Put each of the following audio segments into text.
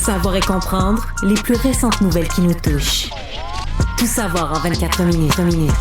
Savoir et comprendre les plus récentes nouvelles qui nous touchent. Tout savoir en 24 minutes.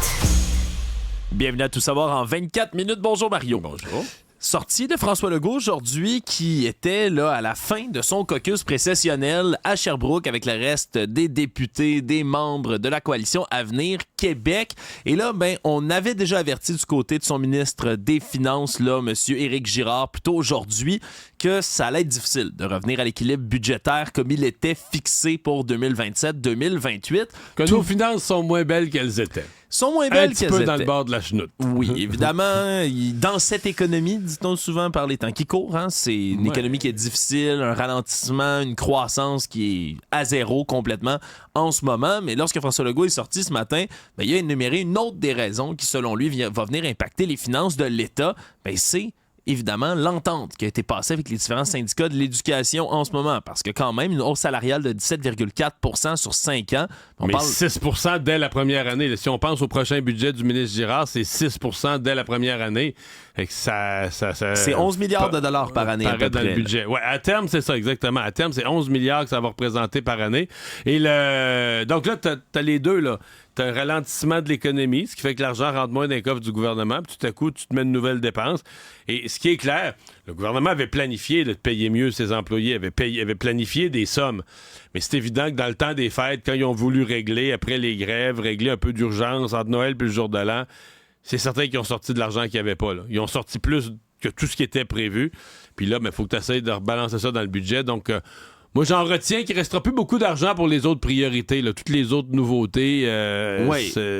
Bienvenue à Tout savoir en 24 minutes. Bonjour Mario. Bonjour. Sortie de François Legault aujourd'hui qui était là à la fin de son caucus précessionnel à Sherbrooke avec le reste des députés, des membres de la coalition Avenir Québec. Et là, on avait déjà averti du côté de son ministre des Finances, là, M. Éric Girard, plus tôt aujourd'hui, que ça allait être difficile de revenir à l'équilibre budgétaire comme il était fixé pour 2027-2028. Que nos finances sont moins belles qu'elles étaient. Sont moins belles qu'elles étaient. Un petit peu dans le bord de la chenoute. Oui, évidemment, dans cette économie, dit-on souvent par les temps qui courent, c'est une économie qui est difficile, un ralentissement, une croissance qui est à zéro complètement en ce moment. Mais lorsque François Legault est sorti ce matin, il a énuméré une autre des raisons qui, selon lui, va venir impacter les finances de l'État. C'est évidemment l'entente qui a été passée avec les différents syndicats de l'éducation en ce moment, parce que quand même, une hausse salariale de 17,4 % sur 5 ans. Mais 6 % dès la première année. Si on pense au prochain budget du ministre Girard, c'est 6 % dès la première année. Et que c'est 11 milliards de dollars par année à peu dans près. Le budget. Ouais, à terme, c'est ça, exactement. À terme, c'est 11 milliards que ça va représenter par année. Et donc là, t'as les deux, là. T'as un ralentissement de l'économie, ce qui fait que l'argent rentre moins dans les coffres du gouvernement, puis tout à coup, tu te mets de nouvelles dépenses. Et ce qui est clair, le gouvernement avait planifié de payer mieux ses employés, avait planifié des sommes. Mais c'est évident que dans le temps des fêtes, quand ils ont voulu régler, après les grèves, régler un peu d'urgence entre Noël et le jour de l'an, c'est certain qu'ils ont sorti de l'argent qu'il n'y avait pas, là. Ils ont sorti plus que tout ce qui était prévu. Puis là, il faut que tu essaies de rebalancer ça dans le budget. Donc, moi, j'en retiens qu'il ne restera plus beaucoup d'argent pour les autres priorités, là. Toutes les autres nouveautés,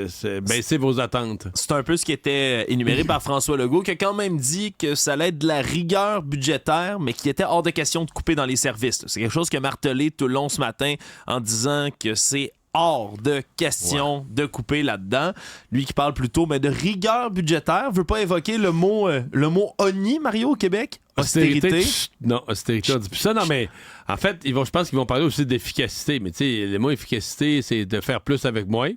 c'est baisser vos attentes. C'est un peu ce qui était énuméré par François Legault, qui a quand même dit que ça allait être de la rigueur budgétaire, mais qu'il était hors de question de couper dans les services, là. C'est quelque chose qu'il a martelé tout le long ce matin en disant que c'est hors de question de couper là-dedans. Lui qui parle plutôt de rigueur budgétaire, veut pas évoquer le mot ONI, Mario, au Québec? Austérité. Non, austérité, on dit plus ça. Non, mais en fait, je pense qu'ils vont parler aussi d'efficacité. Mais tu sais, le mot efficacité, c'est de faire plus avec moins.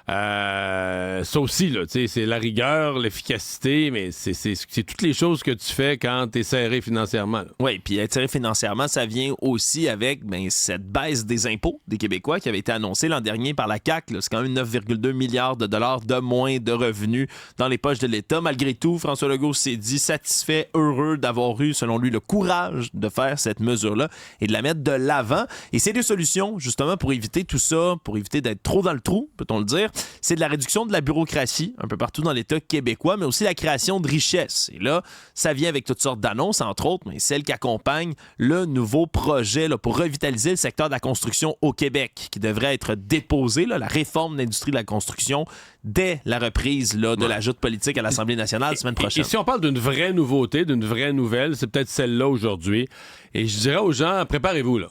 Ça aussi, là, c'est la rigueur, l'efficacité, mais c'est toutes les choses que tu fais quand t'es serré financièrement. Oui, puis être serré financièrement, ça vient aussi avec cette baisse des impôts des Québécois qui avait été annoncée l'an dernier par la CAQ. C'est quand même 9,2 milliards de dollars de moins de revenus dans les poches de l'État. Malgré tout, François Legault s'est dit satisfait, heureux d'avoir eu, selon lui, le courage de faire cette mesure-là et de la mettre de l'avant. Et c'est des solutions, justement, pour éviter tout ça, pour éviter d'être trop dans le trou, peut-on le dire. C'est de la réduction de la bureaucratie un peu partout dans l'État québécois, mais aussi la création de richesses. Et là, ça vient avec toutes sortes d'annonces, entre autres, mais celle qui accompagne le nouveau projet là, pour revitaliser le secteur de la construction au Québec, qui devrait être déposé, là, la réforme de l'industrie de la construction, dès la reprise là, de la joute politique à l'Assemblée nationale la semaine prochaine. Et si on parle d'une vraie nouveauté, d'une vraie nouvelle, c'est peut-être celle-là aujourd'hui. Et je dirais aux gens, préparez-vous, là.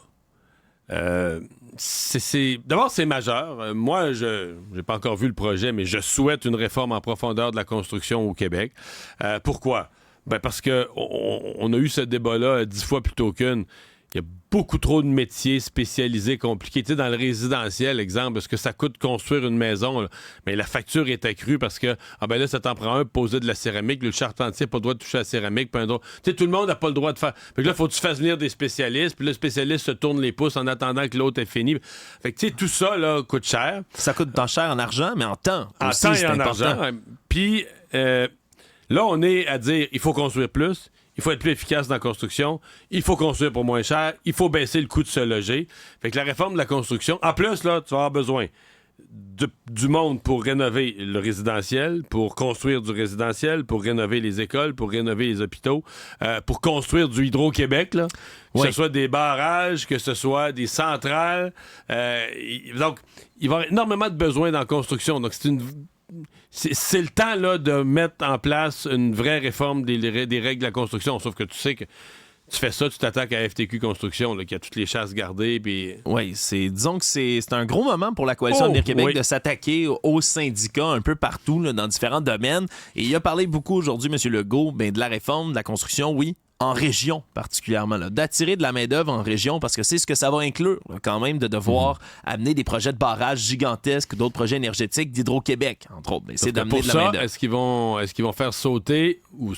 D'abord, c'est majeur. Moi, je n'ai pas encore vu le projet, mais je souhaite une réforme en profondeur de la construction au Québec. Pourquoi? Parce qu'on a eu ce débat-là 10 fois plutôt qu'une. Il y a beaucoup trop de métiers spécialisés, compliqués. Tu sais, dans le résidentiel, exemple, est-ce que ça coûte construire une maison? Là? Mais la facture est accrue parce que, là, ça t'en prend un pour poser de la céramique. Le charpentier n'a pas le droit de toucher à la céramique. Puis un autre. Tu sais, tout le monde n'a pas le droit de faire. Fait que là, il faut que tu fasses venir des spécialistes. Puis le spécialiste se tourne les pouces en attendant que l'autre ait fini. Fait que, tu sais, tout ça, là, coûte cher. Ça coûte tant cher en argent, mais en temps. En aussi, temps c'est et en important. argent. Puis, là, on est à dire, il faut construire plus. Il faut être plus efficace dans la construction. Il faut construire pour moins cher. Il faut baisser le coût de se loger. Fait que la réforme de la construction... En plus, là, tu vas avoir besoin du monde pour rénover le résidentiel, pour construire du résidentiel, pour rénover les écoles, pour rénover les hôpitaux, pour construire du Hydro-Québec, là. Que ce soit des barrages, que ce soit des centrales. Donc, il va y avoir énormément de besoins dans la construction. Donc, c'est le temps là, de mettre en place une vraie réforme des règles de la construction. Sauf que tu sais que tu fais ça, tu t'attaques à FTQ Construction, là, qui a toutes les chasses gardées. Puis... Oui, disons que c'est un gros moment pour la Coalition Avenir Québec de s'attaquer aux syndicats un peu partout, là, dans différents domaines. Et il a parlé beaucoup aujourd'hui, M. Legault, de la réforme de la construction, oui, en région particulièrement, là, d'attirer de la main-d'œuvre en région parce que c'est ce que ça va inclure là, quand même de devoir amener des projets de barrages gigantesques, d'autres projets énergétiques d'Hydro-Québec, entre autres. C'est d'amener de la main-d'œuvre. Est-ce qu'ils vont faire sauter ou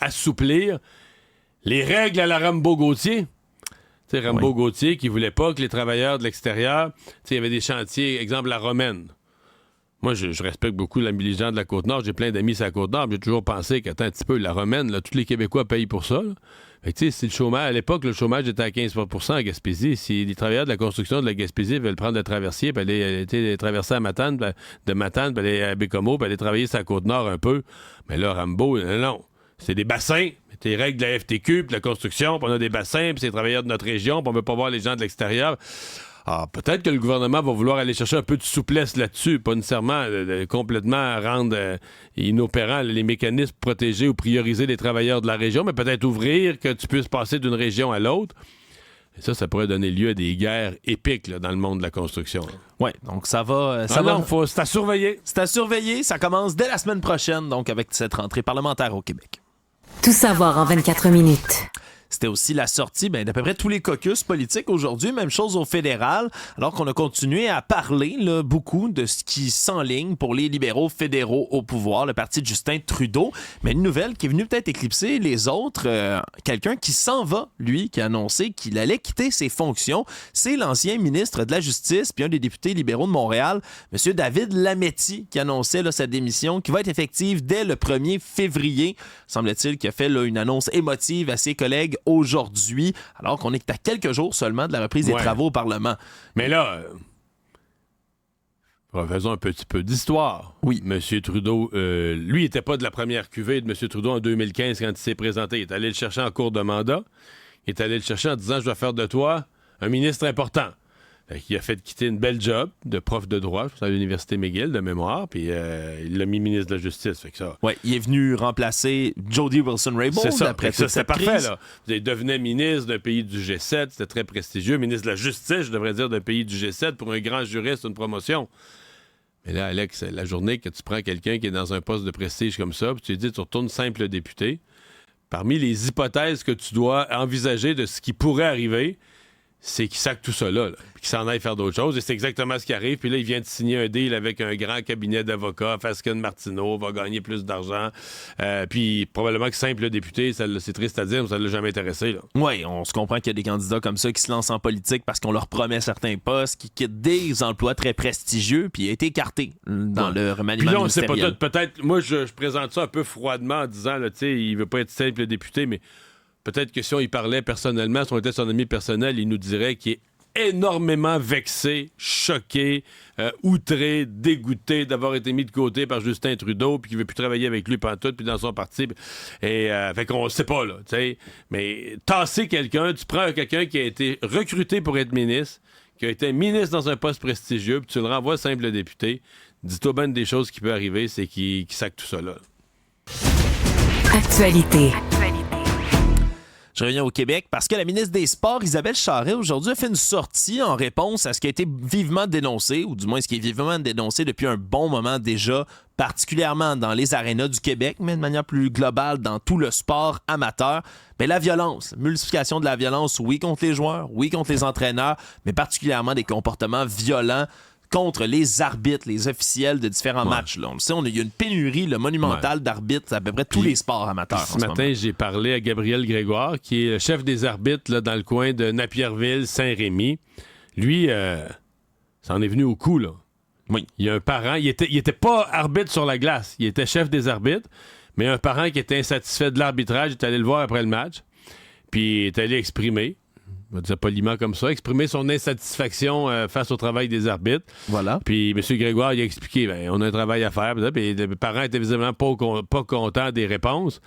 assouplir les règles à la Rambo-Gauthier? Tu sais, Rambo Gauthier qui voulait pas que les travailleurs de l'extérieur, tu sais, il y avait des chantiers, exemple la Romaine. Moi, je respecte beaucoup les gens de la Côte-Nord. J'ai plein d'amis sur la Côte-Nord. J'ai toujours pensé qu'attends un petit peu, la Romaine, là, tous les Québécois payent pour ça. Là. Fait que, tu sais, si le chômage, à l'époque, le chômage était à 15% à Gaspésie. Si les travailleurs de la construction de la Gaspésie veulent prendre le traversier, puis aller traverser à Matane, de Matane, puis aller à Bécomo, puis aller travailler sur la Côte-Nord un peu, mais là, Rambo, non. C'est des bassins. Les règles de la FTQ, puis de la construction, puis on a des bassins, puis c'est les travailleurs de notre région, puis on veut pas voir les gens de l'extérieur. Ah, peut-être que le gouvernement va vouloir aller chercher un peu de souplesse là-dessus, pas nécessairement complètement rendre inopérants les mécanismes pour protéger ou prioriser les travailleurs de la région, mais peut-être ouvrir que tu puisses passer d'une région à l'autre. Et ça pourrait donner lieu à des guerres épiques là, dans le monde de la construction. Oui, donc ça va... C'est à surveiller. C'est à surveiller. Ça commence dès la semaine prochaine, donc avec cette rentrée parlementaire au Québec. Tout savoir en 24 minutes. C'était aussi la sortie d'à peu près tous les caucus politiques aujourd'hui, même chose au fédéral, alors qu'on a continué à parler là, beaucoup de ce qui s'enligne pour les libéraux fédéraux au pouvoir, le parti de Justin Trudeau. Mais une nouvelle qui est venue peut-être éclipser les autres, quelqu'un qui s'en va, lui, qui a annoncé qu'il allait quitter ses fonctions, c'est l'ancien ministre de la Justice puis un des députés libéraux de Montréal, M. David Lametti, qui annonçait là, sa démission, qui va être effective dès le 1er février. Semble-t-il qu'il a fait là, une annonce émotive à ses collègues aujourd'hui, alors qu'on est à quelques jours seulement de la reprise des travaux au Parlement. Mais là, faisons un petit peu d'histoire. Oui. M. Trudeau, lui, n'était pas de la première cuvée de M. Trudeau en 2015 quand il s'est présenté. Il est allé le chercher en cours de mandat. Il est allé le chercher en disant « Je dois faire de toi un ministre important ». Il a fait quitter une belle job de prof de droit à l'Université McGill de mémoire, puis il l'a mis ministre de la Justice. Fait que ça... Oui, il est venu remplacer Jody Wilson-Raybould. C'est ça, après toute cette parfait. crise. Là. Il devenait ministre d'un pays du G7, c'était très prestigieux. Ministre de la Justice, je devrais dire, d'un pays du G7, pour un grand juriste, une promotion. Mais là, Alex, la journée que tu prends quelqu'un qui est dans un poste de prestige comme ça, puis tu lui dis, tu retournes simple député, parmi les hypothèses que tu dois envisager de ce qui pourrait arriver, c'est qu'il sac tout ça là, puis qu'il s'en aille faire d'autres choses. Et c'est exactement ce qui arrive. Puis là, il vient de signer un deal avec un grand cabinet d'avocats, Fasken Martineau, va gagner plus d'argent. Puis probablement que simple député, c'est triste à dire, mais ça ne l'a jamais intéressé. Oui, on se comprend qu'il y a des candidats comme ça qui se lancent en politique parce qu'on leur promet certains postes, qui quittent des emplois très prestigieux, puis il a été écarté dans le remaniement puis là, ministériel. On sait peut-être, moi, je présente ça un peu froidement en disant, tu sais, il veut pas être simple député, mais peut-être que si on y parlait personnellement, si on était son ami personnel, il nous dirait qu'il est énormément vexé, choqué, outré, dégoûté d'avoir été mis de côté par Justin Trudeau, puis qu'il veut plus travailler avec lui pantoute, puis dans son parti. Et fait qu'on sait pas, là, tu sais. Mais tasser quelqu'un, tu prends quelqu'un qui a été recruté pour être ministre, qui a été ministre dans un poste prestigieux, puis tu le renvoies simple député. Dis-toi bien des choses qui peuvent arriver, c'est qu'il sac tout ça, là. Actualité. Je reviens au Québec parce que la ministre des Sports, Isabelle Charest, aujourd'hui a fait une sortie en réponse à ce qui a été vivement dénoncé, ou du moins ce qui est vivement dénoncé depuis un bon moment déjà, particulièrement dans les arénas du Québec, mais de manière plus globale dans tout le sport amateur. Mais la violence, multiplication de la violence, oui, contre les joueurs, oui, contre les entraîneurs, mais particulièrement des comportements violents contre les arbitres, les officiels de différents matchs. Là. On le sait, il y a une pénurie monumentale d'arbitres à peu près tous les sports amateurs. Ce matin, j'ai parlé à Gabriel Grégoire, qui est le chef des arbitres là, dans le coin de Napierville, Saint-Rémy. Lui, ça en est venu au coup. Là. Oui. Il y a un parent, il était pas arbitre sur la glace, il était chef des arbitres, mais un parent qui était insatisfait de l'arbitrage est allé le voir après le match, puis il est allé exprimer. On va dire poliment comme ça, exprimer son insatisfaction face au travail des arbitres. Voilà. Puis M. Grégoire, il a expliqué, on a un travail à faire, puis les parents étaient visiblement pas contents des réponses.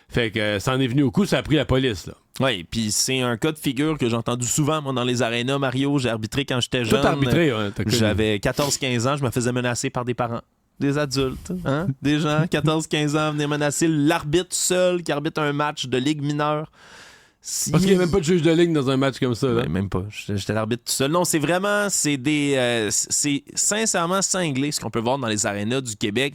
Fait que ça en est venu au coup, ça a pris la police, là. Oui, puis c'est un cas de figure que j'ai entendu souvent, moi, dans les arénas. Mario, j'ai arbitré quand j'étais jeune. Tout arbitré, hein, j'avais 14-15 ans, je me faisais menacer par des parents. Des adultes, hein? Des gens, 14-15 ans, venaient menacer l'arbitre seul qui arbitre un match de ligue mineure. Parce qu'il n'y a même pas de juge de ligne dans un match comme ça. Là. Ben, même pas. J'étais l'arbitre tout seul. Non, c'est vraiment... c'est sincèrement cinglé ce qu'on peut voir dans les arénas du Québec.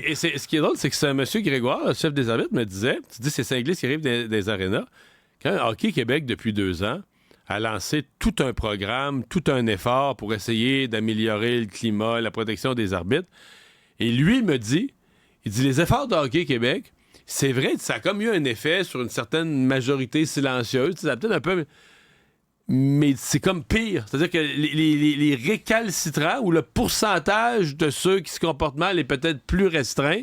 Et ce qui est drôle, c'est que M. Grégoire, le chef des arbitres, me disait, tu dis c'est cinglé ce qui arrive des arénas. Quand Hockey Québec, depuis 2 ans, a lancé tout un programme, tout un effort pour essayer d'améliorer le climat, la protection des arbitres. Et lui, il me dit, les efforts de Hockey Québec, c'est vrai, ça a comme eu un effet sur une certaine majorité silencieuse. Ça a peut-être un peu... Mais c'est comme pire. C'est-à-dire que les récalcitrants ou le pourcentage de ceux qui se comportent mal est peut-être plus restreint.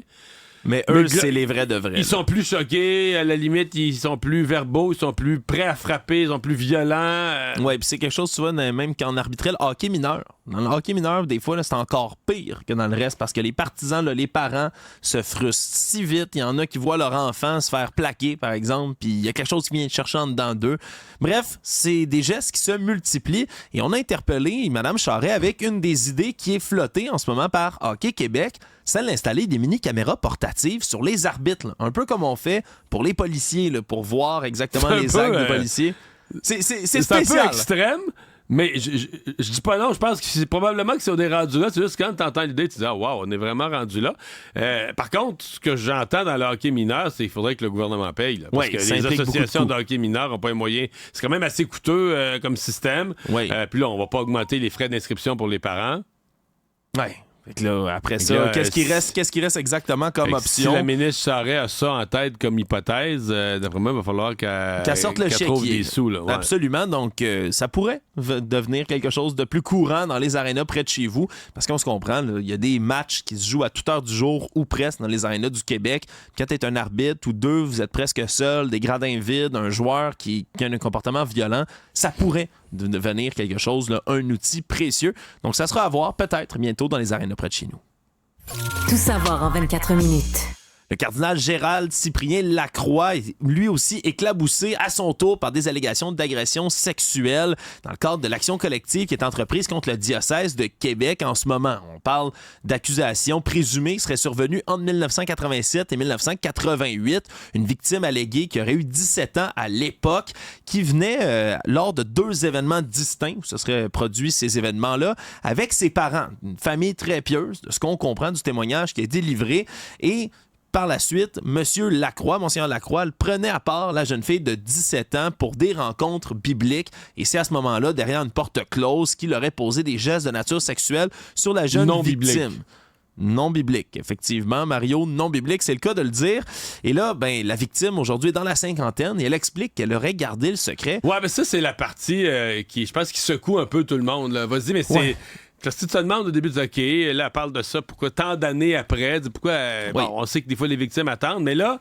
Mais eux, c'est les vrais de vrais. Ils sont plus choqués, à la limite, ils sont plus verbaux, ils sont plus prêts à frapper, ils sont plus violents. Oui, puis c'est quelque chose, tu vois, même qu'en arbitrait le hockey mineur. Dans le hockey mineur, des fois, là, c'est encore pire que dans le reste parce que les partisans, là, les parents se frustrent si vite. Il y en a qui voient leur enfant se faire plaquer, par exemple, puis il y a quelque chose qui vient chercher en dedans d'eux. Bref, c'est des gestes qui se multiplient et on a interpellé Mme Charest avec une des idées qui est flottée en ce moment par Hockey Québec, celle d'installer des mini-caméras portatives sur les arbitres, là. Un peu comme on fait pour les policiers, là, pour voir exactement les actes des policiers. C'est spécial. C'est un peu extrême, mais je dis pas non, je pense que c'est probablement que si on est rendu là, c'est juste quand tu entends l'idée, tu dis « Ah, wow, on est vraiment rendu là ». Par contre, ce que j'entends dans le hockey mineur, c'est qu'il faudrait que le gouvernement paye. Là, parce que les associations de hockey mineur n'ont pas les moyens. C'est quand même assez coûteux comme système. Oui. Puis là, on va pas augmenter les frais d'inscription pour les parents. Oui. Fait que là, après ça, qu'est-ce qui reste exactement comme option? Si la ministre Charest a ça en tête comme hypothèse, d'après moi, il va falloir qu'elle sorte le chèque. Trouve des sous. Là, ouais. Absolument. Donc, ça pourrait devenir quelque chose de plus courant dans les arénas près de chez vous. Parce qu'on se comprend, il y a des matchs qui se jouent à toute heure du jour ou presque dans les arénas du Québec. Quand tu es un arbitre ou deux, vous êtes presque seul, des gradins vides, un joueur qui a un comportement violent, ça pourrait devenir quelque chose, là, un outil précieux. Donc, ça sera à voir peut-être bientôt dans les arénas près de chez nous. Tout savoir en 24 minutes. Le cardinal Gérald Cyprien Lacroix est lui aussi éclaboussé à son tour par des allégations d'agression sexuelle dans le cadre de l'action collective qui est entreprise contre le diocèse de Québec en ce moment. On parle d'accusations présumées qui seraient survenues entre 1987 et 1988. Une victime alléguée qui aurait eu 17 ans à l'époque, qui venait lors de 2 événements distincts où se seraient produits ces événements-là avec ses parents. Une famille très pieuse, de ce qu'on comprend du témoignage qui est délivré. Et par la suite, Monsieur Lacroix, Monseigneur Lacroix, prenait à part la jeune fille de 17 ans pour des rencontres bibliques. Et c'est à ce moment-là, derrière une porte close, qu'il aurait posé des gestes de nature sexuelle sur la jeune victime. Non biblique, effectivement. Mario, non biblique, c'est le cas de le dire. Et là, la victime, aujourd'hui, est dans la cinquantaine et elle explique qu'elle aurait gardé le secret. Ouais, mais ça, c'est la partie qui, je pense, qui secoue un peu tout le monde. Là. Vas-y, mais c'est... Ouais. Parce que tu te demandes au début de OK, là, elle parle de ça, pourquoi tant d'années après, pourquoi, bon, on sait que des fois les victimes attendent, mais là,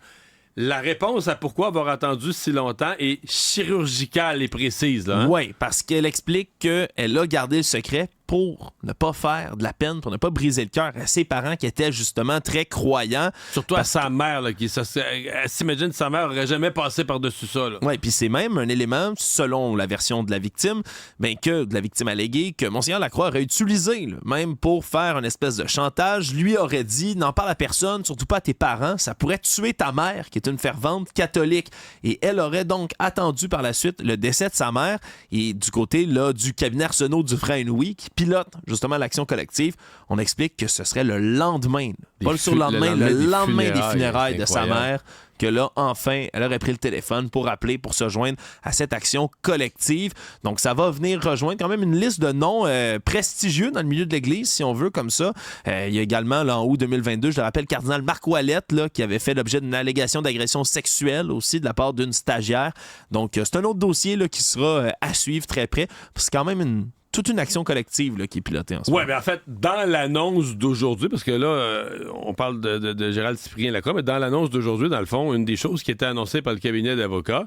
la réponse à pourquoi avoir attendu si longtemps est chirurgicale et précise. Là, hein? Oui, parce qu'elle explique qu'elle a gardé le secret pour ne pas faire de la peine, pour ne pas briser le cœur à ses parents qui étaient justement très croyants. Surtout à sa mère, là, elle s'imagine que sa mère n'aurait jamais passé par-dessus ça. Oui, puis c'est même un élément, selon la version de la victime, de la victime alléguée, que Monseigneur Lacroix aurait utilisé, là, même pour faire une espèce de chantage. Lui aurait dit, n'en parle à personne, surtout pas à tes parents, ça pourrait tuer ta mère, qui est une fervente catholique. Et elle aurait donc attendu par la suite le décès de sa mère. Et du côté là, du cabinet Arsenault Dufresne-Inouï, qui pilote justement l'action collective, on explique que ce serait le lendemain, pas le surlendemain, le lendemain des funérailles de sa mère, que là, enfin, elle aurait pris le téléphone pour appeler, pour se joindre à cette action collective. Donc, ça va venir rejoindre quand même une liste de noms prestigieux dans le milieu de l'Église, si on veut, comme ça. Il y a également, là, en août 2022, je le rappelle, le cardinal Marc Ouellette, là, qui avait fait l'objet d'une allégation d'agression sexuelle aussi de la part d'une stagiaire. Donc, c'est un autre dossier là, qui sera à suivre très près. C'est quand même toute une action collective là, qui est pilotée en ce moment. Oui, mais en fait, dans l'annonce d'aujourd'hui, parce que là, on parle de Gérald Cyprien Lacroix, mais dans l'annonce d'aujourd'hui, dans le fond, une des choses qui était annoncée par le cabinet d'avocats,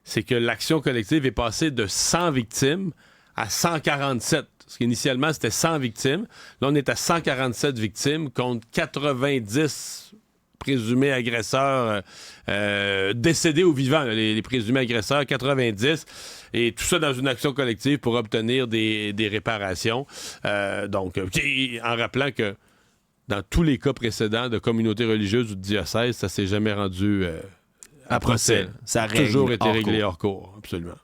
c'est que l'action collective est passée de 100 victimes à 147. Parce qu'initialement, c'était 100 victimes. Là, on est à 147 victimes contre 90 présumés agresseurs décédés ou vivants, les présumés agresseurs, 90. Et tout ça dans une action collective pour obtenir des réparations. Donc, en rappelant que dans tous les cas précédents de communautés religieuses ou de diocèses, ça s'est jamais rendu à procès. Ça a toujours été réglé hors cours, absolument.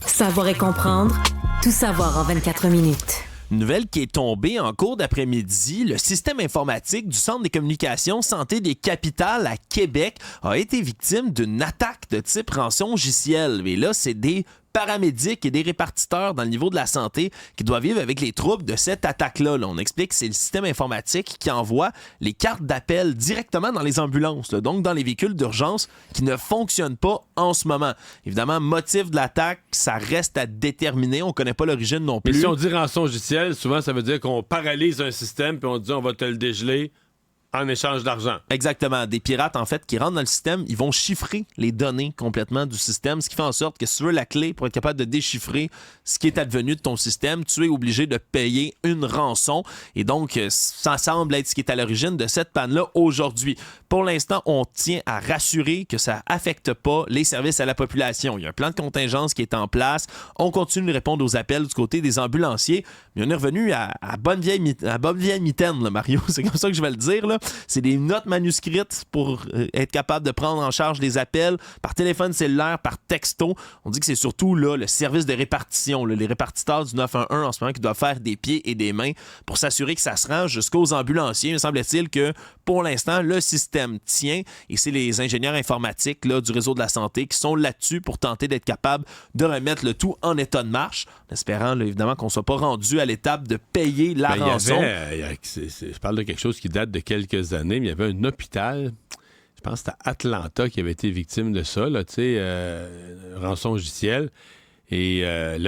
Savoir et comprendre, tout savoir en 24 minutes. Une nouvelle qui est tombée en cours d'après-midi. Le système informatique du Centre des communications santé des capitales à Québec a été victime d'une attaque de type rançongiciel. Et là, c'est des paramédics et des répartiteurs dans le niveau de la santé qui doivent vivre avec les troubles de cette attaque-là. Là, on explique que c'est le système informatique qui envoie les cartes d'appel directement dans les ambulances, là, donc dans les véhicules d'urgence qui ne fonctionnent pas en ce moment. Évidemment, motif de l'attaque, ça reste à déterminer. On ne connaît pas l'origine non plus. Mais si on dit rançongiciel, souvent ça veut dire qu'on paralyse un système puis on dit on va te le dégeler en échange d'argent. Exactement. Des pirates, en fait, qui rentrent dans le système, ils vont chiffrer les données complètement du système, ce qui fait en sorte que si tu veux la clé pour être capable de déchiffrer ce qui est advenu de ton système, tu es obligé de payer une rançon. Et donc, ça semble être ce qui est à l'origine de cette panne-là aujourd'hui. Pour l'instant, on tient à rassurer que ça n'affecte pas les services à la population. Il y a un plan de contingence qui est en place. On continue de répondre aux appels du côté des ambulanciers. Mais on est revenu à bonne vieille mitaine, là, Mario. C'est comme ça que je vais le dire, là. C'est des notes manuscrites pour être capable de prendre en charge les appels par téléphone cellulaire, par texto. On dit que c'est surtout là, le service de répartition, là, les répartiteurs du 911 en ce moment qui doivent faire des pieds et des mains pour s'assurer que ça se rend jusqu'aux ambulanciers. Il me semble-t-il que pour l'instant, le système tient et c'est les ingénieurs informatiques là, du réseau de la santé qui sont là-dessus pour tenter d'être capables de remettre le tout en état de marche, en espérant là, évidemment qu'on ne soit pas rendu à l'étape de payer la rançon. Je parle de quelque chose qui date de quelques années, mais il y avait un hôpital, je pense que c'était à Atlanta, qui avait été victime de ça, là, tu sais, rançongiciel. Et ils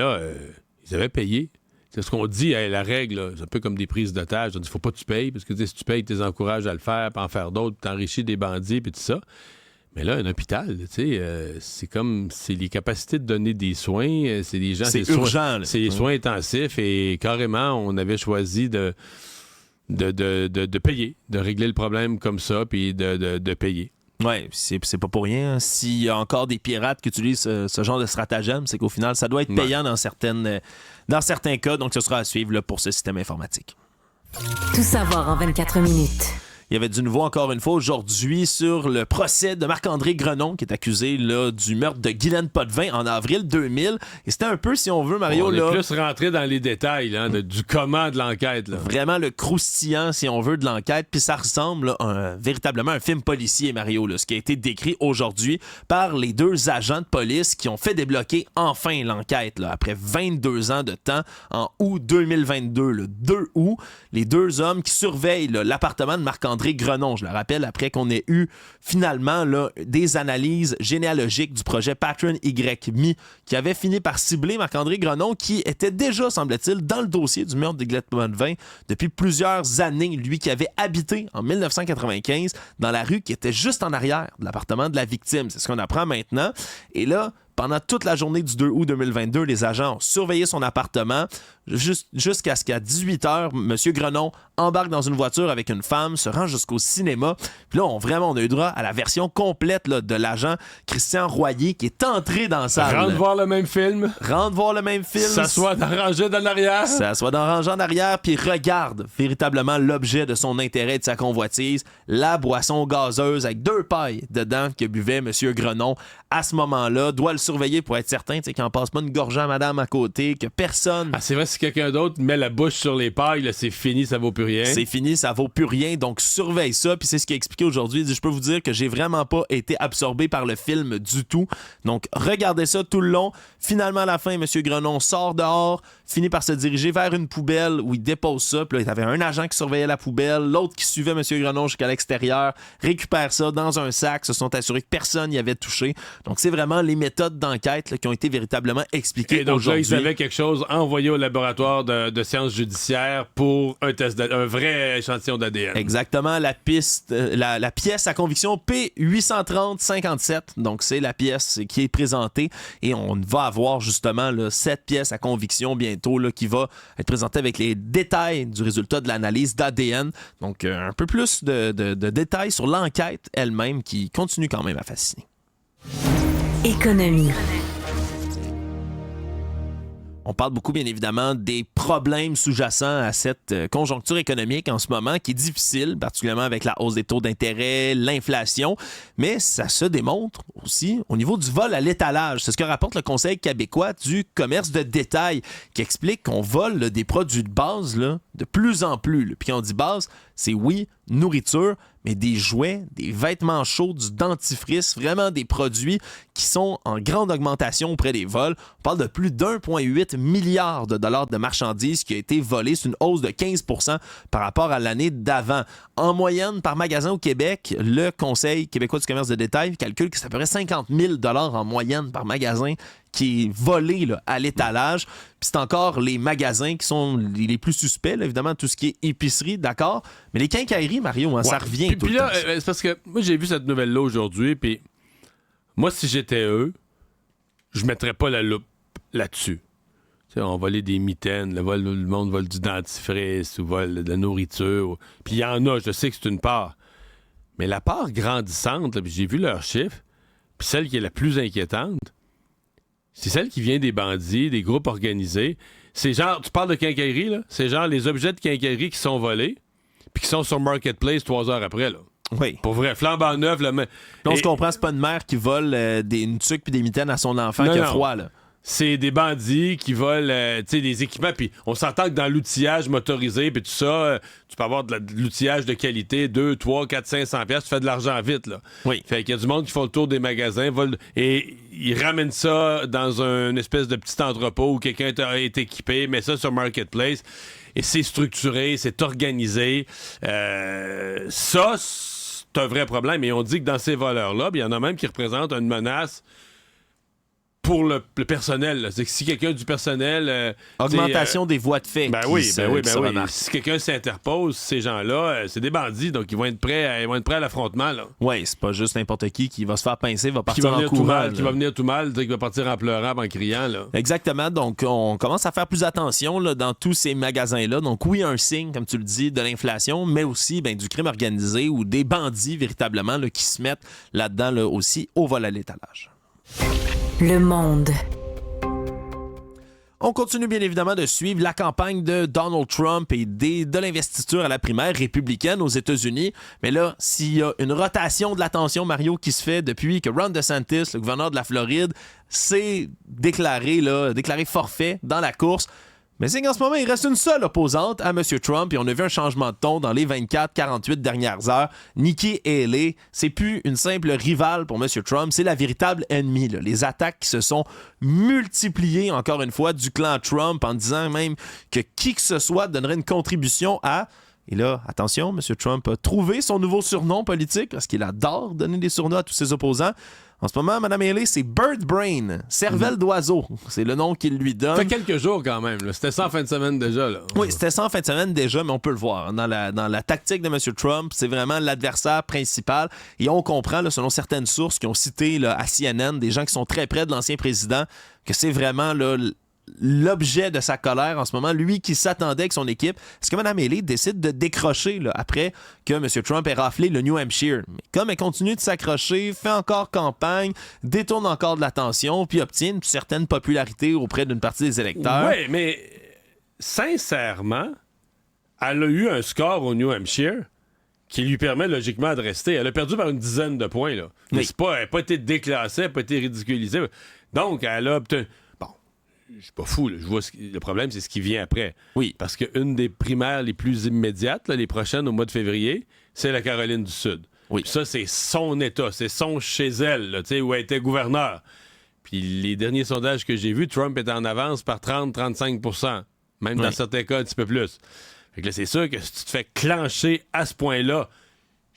avaient payé. C'est ce qu'on dit, la règle, là, c'est un peu comme des prises d'otages. Il ne faut pas que tu payes, parce que si tu payes, tu les encourages à le faire, puis en faire d'autres, puis t'enrichis des bandits, puis tout ça. Mais là, un hôpital, tu sais, c'est les capacités de donner des soins, c'est des gens... C'est urgent. C'est des soins intensifs, et carrément, on avait choisi de payer, de régler le problème comme ça, puis de payer. Oui, c'est pas pour rien. S'il y a encore des pirates qui utilisent ce genre de stratagème, c'est qu'au final, ça doit être payant dans certains cas. Donc, ce sera à suivre là, pour ce système informatique. Tout savoir en 24 minutes. Il y avait du nouveau encore une fois aujourd'hui sur le procès de Marc-André Grenon qui est accusé là, du meurtre de Guylaine Potvin en avril 2000. Et c'était un peu, si on veut, Mario... On est là, plus rentré dans les détails là, du comment de l'enquête. Là. Vraiment le croustillant, si on veut, de l'enquête. Puis ça ressemble là, véritablement à un film policier, Mario, là, ce qui a été décrit aujourd'hui par les deux agents de police qui ont fait débloquer enfin l'enquête. Là, après 22 ans de temps, en août 2022, le 2 août, les deux hommes qui surveillent là, l'appartement de Marc-André Grenon, je le rappelle, après qu'on ait eu finalement là, des analyses généalogiques du projet Patron YMI qui avait fini par cibler Marc-André Grenon qui était déjà, semble-t-il, dans le dossier du meurtre de Guylaine Potvin depuis plusieurs années. Lui qui avait habité en 1995 dans la rue qui était juste en arrière de l'appartement de la victime. C'est ce qu'on apprend maintenant. Et là, pendant toute la journée du 2 août 2022, les agents ont surveillé son appartement jusqu'à ce qu'à 18h, M. Grenon embarque dans une voiture avec une femme, se rend jusqu'au cinéma. Puis là, on a eu droit à la version complète là, de l'agent Christian Royer qui est entré dans la salle. Rentre voir le même film. S'assoit dans la rangée en arrière. S'assoit dans la rangée en arrière, puis regarde véritablement l'objet de son intérêt et de sa convoitise, la boisson gazeuse avec 2 pailles dedans que buvait M. Grenon à ce moment-là. Doit le surveiller pour être certain qu'il n'en passe pas une gorgée à madame à côté, que personne... Ah, c'est vrai, si quelqu'un d'autre met la bouche sur les pailles, là, c'est fini, ça vaut plus rien. C'est fini, ça vaut plus rien, donc surveille ça. Puis c'est ce qu'il a expliqué aujourd'hui. Il dit, je peux vous dire que j'ai vraiment pas été absorbé par le film du tout. Donc regardez ça tout le long. Finalement, à la fin, M. Grenon sort dehors, finit par se diriger vers une poubelle où il dépose ça. Puis là, il y avait un agent qui surveillait la poubelle, l'autre qui suivait M. Grenon jusqu'à l'extérieur, récupère ça dans un sac, se sont assurés que personne n'y avait touché. Donc c'est vraiment les méthodes d'enquête là, qui ont été véritablement expliquées et donc aujourd'hui. Là, ils avaient quelque chose envoyé au laboratoire de sciences judiciaires pour un vrai échantillon d'ADN. Exactement, la pièce à conviction P830-57, donc c'est la pièce qui est présentée et on va avoir justement là, cette pièce à conviction bientôt là, qui va être présentée avec les détails du résultat de l'analyse d'ADN. Donc un peu plus de détails sur l'enquête elle-même qui continue quand même à fasciner. Économie. On parle beaucoup, bien évidemment, des problèmes sous-jacents à cette conjoncture économique en ce moment qui est difficile, particulièrement avec la hausse des taux d'intérêt, l'inflation, mais ça se démontre aussi au niveau du vol à l'étalage. C'est ce que rapporte le Conseil québécois du commerce de détail qui explique qu'on vole là, des produits de base là, de plus en plus. Là. Puis quand on dit base, c'est oui, nourriture, mais des jouets, des vêtements chauds, du dentifrice, vraiment des produits qui sont en grande augmentation auprès des vols. On parle de plus d'1,8 milliard de dollars de marchandises qui a été volée. C'est une hausse de 15% par rapport à l'année d'avant. En moyenne, par magasin au Québec, le Conseil québécois du commerce de détail calcule que c'est à peu près 50 000 $ en moyenne par magasin qui est volé là, à l'étalage. Puis c'est encore les magasins qui sont les plus suspects, là, évidemment, tout ce qui est épicerie, d'accord. Mais les quincailleries, Mario, ça revient tout puis le là, temps. c'est parce que moi, j'ai vu cette nouvelle-là aujourd'hui, puis moi, si j'étais eux, je mettrais pas la loupe là-dessus. Tu sais, on volait des mitaines, le monde vole du dentifrice ou vole de la nourriture. Puis il y en a, je sais que c'est une part. Mais la part grandissante, là, puis j'ai vu leurs chiffres, puis celle qui est la plus inquiétante, c'est celle qui vient des bandits, des groupes organisés. C'est genre, tu parles de quincaillerie, là? C'est genre les objets de quincaillerie qui sont volés, puis qui sont sur Marketplace 3 heures après, là. Oui. Pour vrai, flambant neuf, là. On se comprend, c'est pas une mère qui vole une tuque puis des mitaines à son enfant qui a froid, là. C'est des bandits qui volent des équipements. Puis on s'entend que dans l'outillage motorisé, puis tout ça, tu peux avoir de l'outillage de qualité, 2, 3, 4, 500 pièces, tu fais de l'argent vite, là. Oui. Fait qu'il y a du monde qui font le tour des magasins, volent, et ils ramènent ça dans une espèce de petit entrepôt où quelqu'un est équipé, met ça sur Marketplace, et c'est structuré, c'est organisé. Ça, c'est un vrai problème. Et on dit que dans ces voleurs-là, il y en a même qui représentent une menace pour le personnel. Là. C'est que si quelqu'un du personnel... Augmentation des voies de fait. Ben oui. Si quelqu'un s'interpose, ces gens-là, c'est des bandits, donc ils vont être prêts à l'affrontement. Oui, c'est pas juste n'importe qui va se faire pincer, va partir en courant. Qui va venir tout mal, qui va partir en pleurant, en criant. Là. Exactement. Donc, on commence à faire plus attention là, dans tous ces magasins-là. Donc, oui, un signe, comme tu le dis, de l'inflation, mais aussi du crime organisé ou des bandits, véritablement, là, qui se mettent là-dedans là, aussi au vol à l'étalage. Le Monde. On continue bien évidemment de suivre la campagne de Donald Trump et de l'investiture à la primaire républicaine aux États-Unis. Mais là, s'il y a une rotation de l'attention, Mario, qui se fait depuis que Ron DeSantis, le gouverneur de la Floride, s'est déclaré forfait dans la course, mais c'est qu'en ce moment, il reste une seule opposante à M. Trump et on a vu un changement de ton dans les 24-48 dernières heures. Nikki Haley, c'est plus une simple rivale pour M. Trump, c'est la véritable ennemie. Là. Les attaques qui se sont multipliées, encore une fois, du clan Trump en disant même que qui que ce soit donnerait une contribution à... Et là, attention, M. Trump a trouvé son nouveau surnom politique parce qu'il adore donner des surnoms à tous ses opposants. En ce moment, Mme Haley, c'est Bird Brain, cervelle d'oiseau. C'est le nom qu'il lui donne. Ça fait quelques jours quand même. Là. C'était ça en fin de semaine déjà. Là. Oui, c'était ça en fin de semaine déjà, mais on peut le voir. Dans la tactique de M. Trump, c'est vraiment l'adversaire principal. Et on comprend, là, selon certaines sources qui ont cité là, à CNN, des gens qui sont très près de l'ancien président, que c'est vraiment... là, l'objet de sa colère en ce moment, lui qui s'attendait avec son équipe. Est-ce que Mme Haley décide de décrocher là, après que M. Trump ait raflé le New Hampshire? Mais comme elle continue de s'accrocher, fait encore campagne, détourne encore de l'attention, puis obtient une certaine popularité auprès d'une partie des électeurs. Oui, mais sincèrement, elle a eu un score au New Hampshire qui lui permet logiquement de rester. Elle a perdu par une dizaine de points. Là. Mais elle n'a pas été déclassée, elle n'a pas été ridiculisée. Donc, elle a obtenu... Je suis pas fou, là. Je vois le problème, c'est ce qui vient après. Oui. Parce qu'une des primaires les plus immédiates, là, les prochaines au mois de février, c'est la Caroline du Sud. Oui. Puis ça, c'est son État, c'est son chez elle, là, où elle était gouverneur. Puis les derniers sondages que j'ai vus, Trump est en avance par 30-35 %. Même dans certains cas, un petit peu plus. Fait que là, c'est sûr que si tu te fais clencher à ce point-là,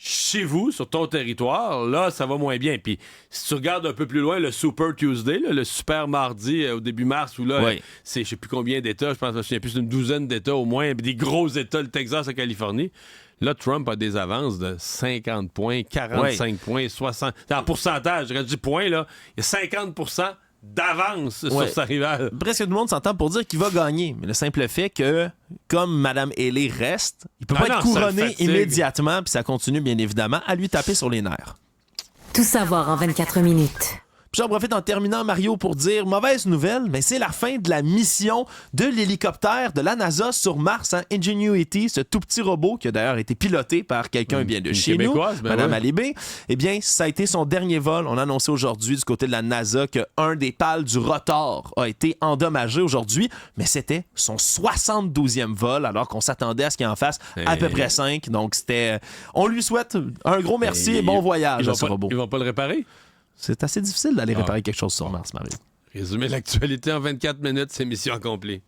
chez vous, sur ton territoire, là, ça va moins bien. Puis, si tu regardes un peu plus loin, le Super Tuesday, là, le Super Mardi au début mars, où là, c'est je sais plus combien d'États, je pense que c'est plus d'une douzaine d'États au moins, des gros États, le Texas, la Californie. Là, Trump a des avances de 50 points, 45 points, 60... En pourcentage, je dis points, là, il y a 50 % d'avance sur sa rivale. Presque tout le monde s'entend pour dire qu'il va gagner. Mais le simple fait que, comme Mme Haley reste, il peut pas être couronné immédiatement, puis ça continue bien évidemment à lui taper sur les nerfs. Tout savoir en 24 minutes. Puis j'en profite en terminant, Mario, pour dire, mauvaise nouvelle, mais c'est la fin de la mission de l'hélicoptère de la NASA sur Mars, hein, Ingenuity, ce tout petit robot qui a d'ailleurs été piloté par quelqu'un bien de chez nous, Mme Alibé. Eh bien, ça a été son dernier vol. On a annoncé aujourd'hui du côté de la NASA qu'un des pales du rotor a été endommagé aujourd'hui, mais c'était son 72e vol, alors qu'on s'attendait à ce qu'il en fasse à peu près 5. Donc, on lui souhaite un gros merci et bon voyage à ce robot. Ils vont pas le réparer? C'est assez difficile d'aller réparer quelque chose sur Mars, Mario. Résumer l'actualité en 24 minutes, c'est mission accomplie.